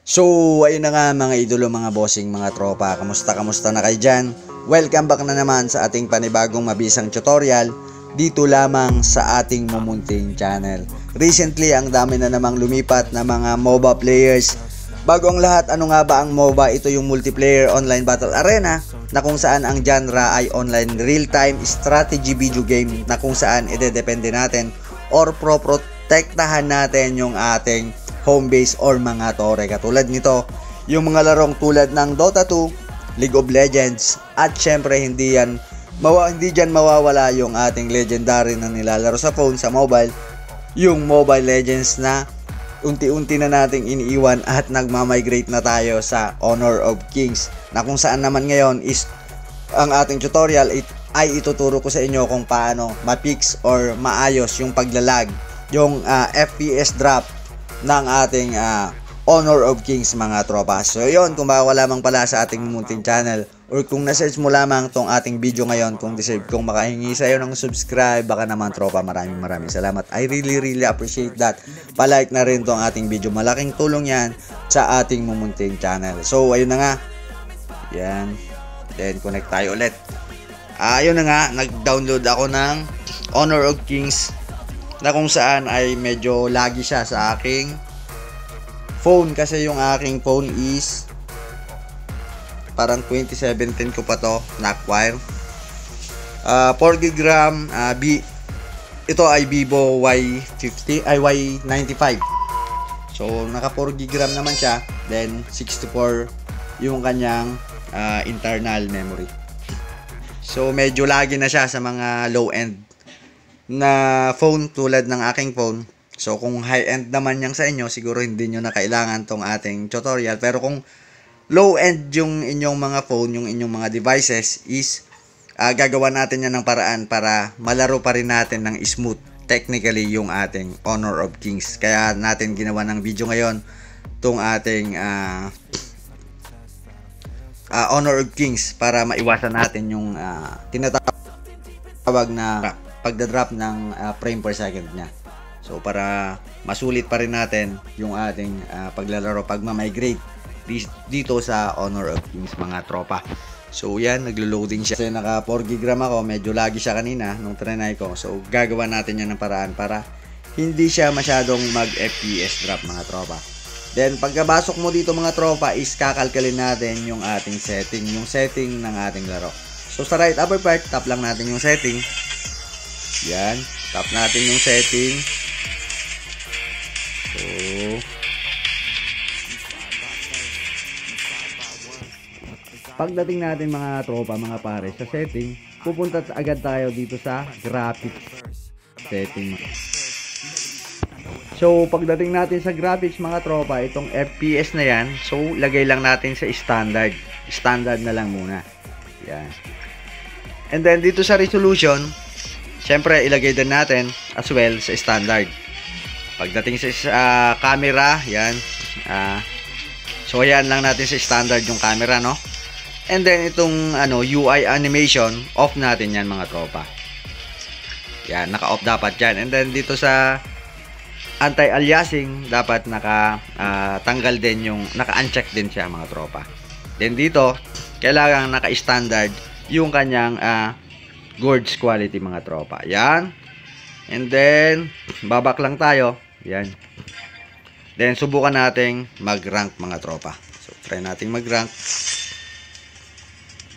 So, ayun na nga mga idolo, mga bossing, mga tropa. Kamusta na kayo dyan? Welcome back na naman sa ating panibagong mabisang tutorial dito lamang sa ating mumunting channel. Recently, ang dami na namang lumipat na mga MOBA players. Bago ang lahat, ano nga ba ang MOBA? Ito yung multiplayer online battle arena na kung saan ang genre ay online real-time strategy video game na kung saan idedepende natin or protektahan natin yung ating home base or mga tore. Katulad nito, yung mga larong tulad ng Dota 2, League of Legends, at syempre hindi dyan mawawala yung ating legendary na nilalaro sa phone, sa mobile, yung Mobile Legends na unti-unti na nating iniiwan at nagmamigrate na tayo sa Honor of Kings, na kung saan naman ngayon is ang ating tutorial ay ituturo ko sa inyo kung paano ma-fix or maayos yung paglalag, yung FPS drop ng ating Honor of Kings, mga tropa. So yun, kung baka lamang pala sa ating munting channel or kung na-search mo lamang tong ating video ngayon, kung deserve kong makahingi sa iyo ng subscribe, baka naman tropa, maraming salamat. I really appreciate that. Palike na rin tong ating video, malaking tulong yan sa ating mumunting channel. So ayun na nga, yan, then connect tayo ulit. Ayun na nga, nag-download ako ng Honor of Kings na kung saan ay medyo laggy siya sa aking phone kasi yung aking phone is parang 2017 ko pa to na-acquire. 4GB RAM, ito ay Vivo Y95. So naka 4GB RAM naman siya, then 64 yung kanyang internal memory. So medyo laggy na siya sa mga low end na phone tulad ng aking phone. So kung high-end naman yang sa inyo, siguro hindi nyo na kailangan tong ating tutorial. Pero kung low-end yung inyong mga phone, yung inyong mga devices, is gagawa natin yan ng paraan para malaro pa rin natin ng smooth technically yung ating Honor of Kings. Kaya natin ginawa ng video ngayon tong ating Honor of Kings para maiwasan natin yung tinatawag na pagdadrop ng frame per second niya. So para masulit pa rin natin yung ating paglalaro pag ma-migrate dito sa Honor of Kings, mga tropa. So yan, naglo-loading siya. Kasi naka 4GB RAM ako, medyo lagi siya kanina nung trinay ko. So gagawa natin yan ng paraan para hindi siya masyadong mag-FPS drop, mga tropa. Then pagkabasok mo dito, mga tropa, is kakalkalin natin yung ating setting, yung setting ng ating laro. So sa right upper part, tap lang natin yung setting. Yan, tap natin yung setting. So pagdating natin, mga tropa, mga pare, sa setting, pupunta agad tayo dito sa graphics setting. So pagdating natin sa graphics, mga tropa, itong FPS na yan, so lagay lang natin sa standard na lang muna. Yan. And then dito sa resolution, syempre ilagay din natin as well sa standard. Pagdating sa camera, yan, so yan lang natin sa standard yung camera, no? And then itong UI animation, off natin yan, mga tropa. Yan, naka-off dapat yan. And then dito sa anti-aliasing, dapat tanggal din yung, naka-uncheck din siya, mga tropa. Then dito, kailangan naka-standard yung kanyang gorge quality, mga tropa. Yan. And then babak lang tayo. Yan. Then subukan nating mag-rank, mga tropa. So try nating mag-rank.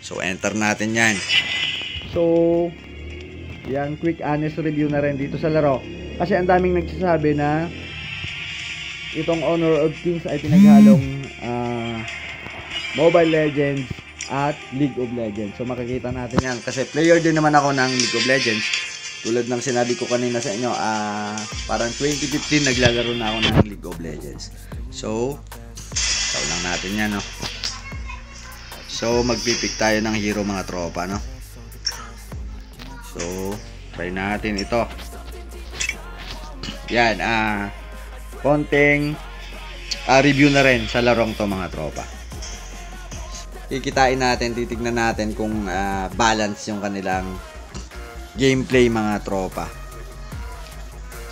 So enter natin yan. So yan, quick honest review na rin dito sa laro. Kasi ang daming nagsasabi na itong Honor of Kings ay pinaghalong Mobile Legends at League of Legends. So makikita natin yan kasi player din naman ako ng League of Legends. Tulad ng sinabi ko kanina sa inyo, parang 2015 naglalaro na ako ng League of Legends. So taw lang natin yan, no? So magpipick tayo ng hero, mga tropa, no? So try natin ito. Yan, konting review na rin sa larong to, mga tropa. Kikitain natin, titignan natin kung balance yung kanilang gameplay, mga tropa.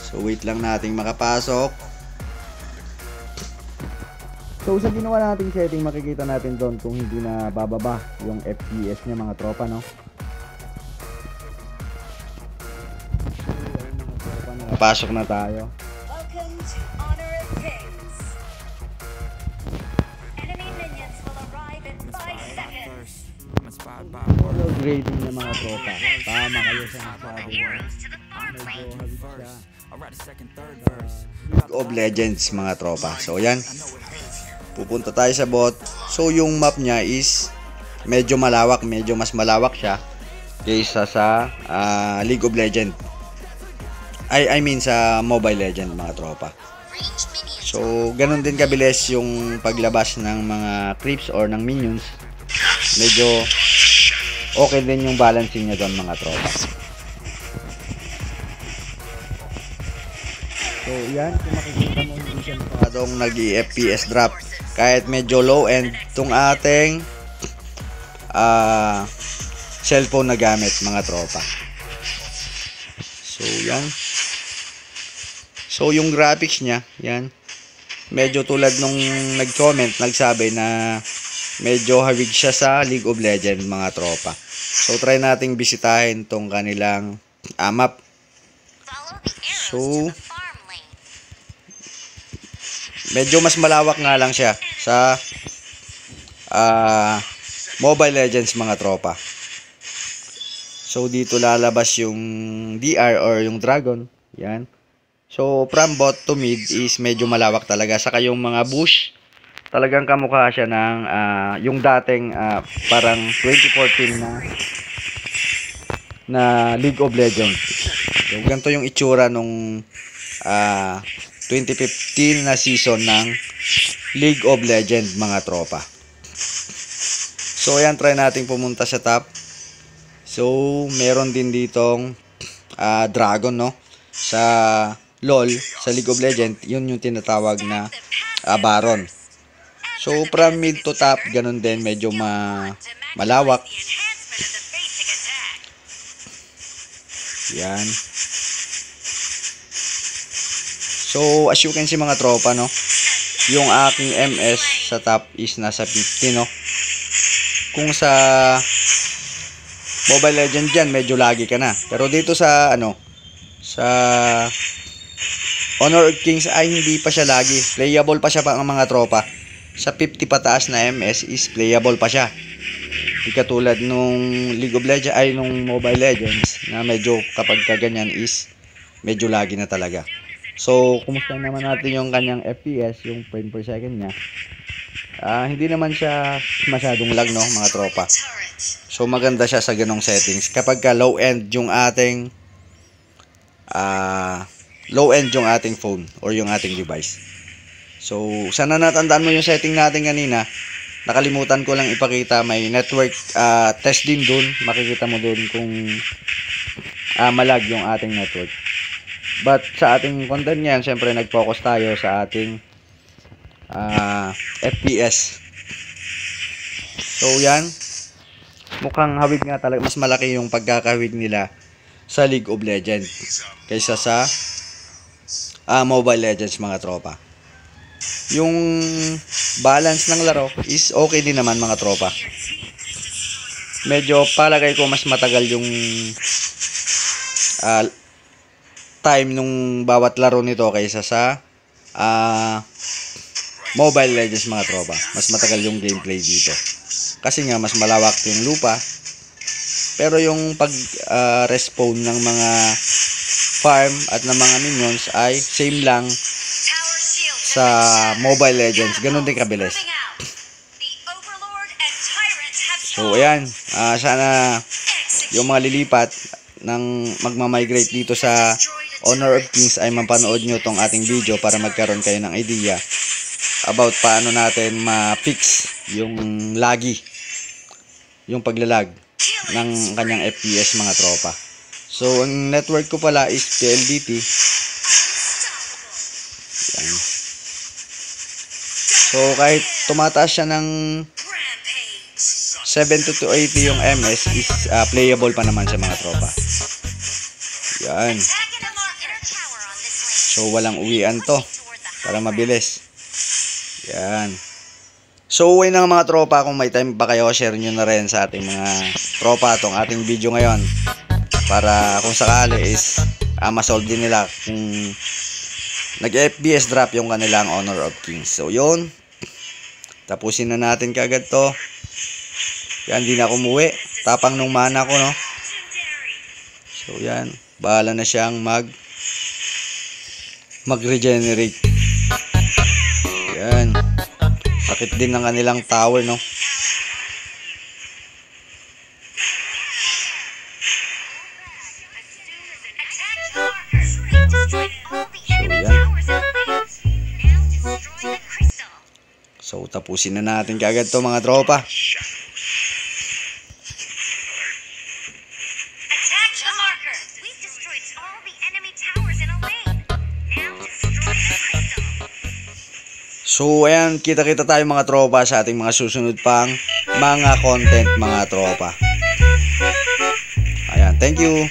So wait lang nating makapasok. So sa ginawa nating setting, makikita natin doon kung hindi na bababa yung FPS niya mga tropa, no? Pasok na tayo. Welcome to Honor of Kings. Enemy minions will arrive in 5 seconds. Overall grading ng mga tropa. Tama kayo sa nasabi mo. Medyo hawig siya. League of Legends mga tropa. So yan. Pupunta tayo sa bot. So yung map niya is medyo malawak. Medyo mas malawak siya kaysa sa League of Legends. I mean sa Mobile Legends mga tropa. So ganun din kabilis yung paglabas ng mga creeps or ng minions. Medyo okay din yung balancing niya doon mga tropa. So yan, kung makikita mo hindi siya masyadong nag-FPS drop. Kahit medyo low end tong ating cellphone na gamit mga tropa. So yan. So yung graphics niya, yan. Medyo tulad nung nag-comment, nagsabi na medyo hawig siya sa League of Legends mga tropa. So try nating bisitahin tong kanilang map. So medyo mas malawak nga lang siya sa Mobile Legends mga tropa. So dito lalabas yung DR or yung Dragon. Yan. So from bot to mid is medyo malawak talaga. Saka yung mga bush, talagang kamukha siya ng yung dating parang 2014 na League of Legends. So ganito yung itsura nung 2015 na season ng League of Legends mga tropa. So ayan, try nating pumunta sa top. So meron din ditong dragon, no, sa LOL, sa League of Legends. Yun yung tinatawag na Baron. So from mid to top, ganun din, medyo malawak. Yan. So as you can see mga tropa, no, yung aking MS sa top is nasa 50, no. Kung sa Mobile Legends dyan, medyo lagi ka na. Pero dito sa sa Honor of Kings ay hindi pa siya lagi. Playable pa siya pa ang mga tropa. Sa 50 pataas na MS is playable pa siya. Hindi katulad nung League of Legends ay nung Mobile Legends na medyo kapag kaganyan is medyo lagi na talaga. So kumusta naman natin yung kanyang FPS, yung frame per second niya. Hindi naman siya masyadong lag, no mga tropa. So maganda siya sa ganong settings. Kapag ka low end yung ating phone or yung ating device. So sana natandaan mo yung setting natin kanina. Nakalimutan ko lang ipakita, may network test din dun. Makikita mo dun kung malag yung ating network. But sa ating content yan, syempre nag-focus tayo sa ating FPS. So yan, mukhang hawig nga talaga. Mas malaki yung pagkakahawig nila sa League of Legends kaysa sa Mobile Legends mga tropa. Yung balance ng laro is okay din naman mga tropa. Medyo palagay ko mas matagal yung time nung bawat laro nito kaysa sa Mobile Legends mga tropa. Mas matagal yung gameplay dito. Kasi nga mas malawak yung lupa. Pero yung pag respawn ng mga farm at ng mga minions ay same lang sa Mobile Legends. Ganun din kabilis. So ayan, sana yung mga lilipat ng magmamigrate dito sa Honor of Kings ay mapanood nyo tong ating video para magkaroon kayo ng idea about paano natin ma-fix yung laggy, yung paglalag ng kanyang FPS mga tropa. So ang network ko pala is PLDT. Yan. So kahit tumataas siya ng 70 to 80 yung MS is playable pa naman sa mga tropa. Yan. So walang uwian to para mabilis. Yan. So, uwi na mga tropa, kung may time pa kayo, share nyo na rin sa ating mga tropa itong ating video ngayon. Para kung sakali is masolve din nila kung nag-FPS drop yung kanilang Honor of Kings. So, yun. Tapusin na natin kagad to. Yan, di na umuwi. Tapang nung mana ko, no? So, yan. Bahala na siyang mag-regenerate. Yan. Sakit din ng kanilang tower, no? So, tapusin na natin kagad to mga tropa. Attack the marker. We've destroyed all the enemy towers in a lane. Now destroy the crystal. So, ayan, kita-kita tayo mga tropa sa ating mga susunod pang mga content mga tropa. Ayan, thank you.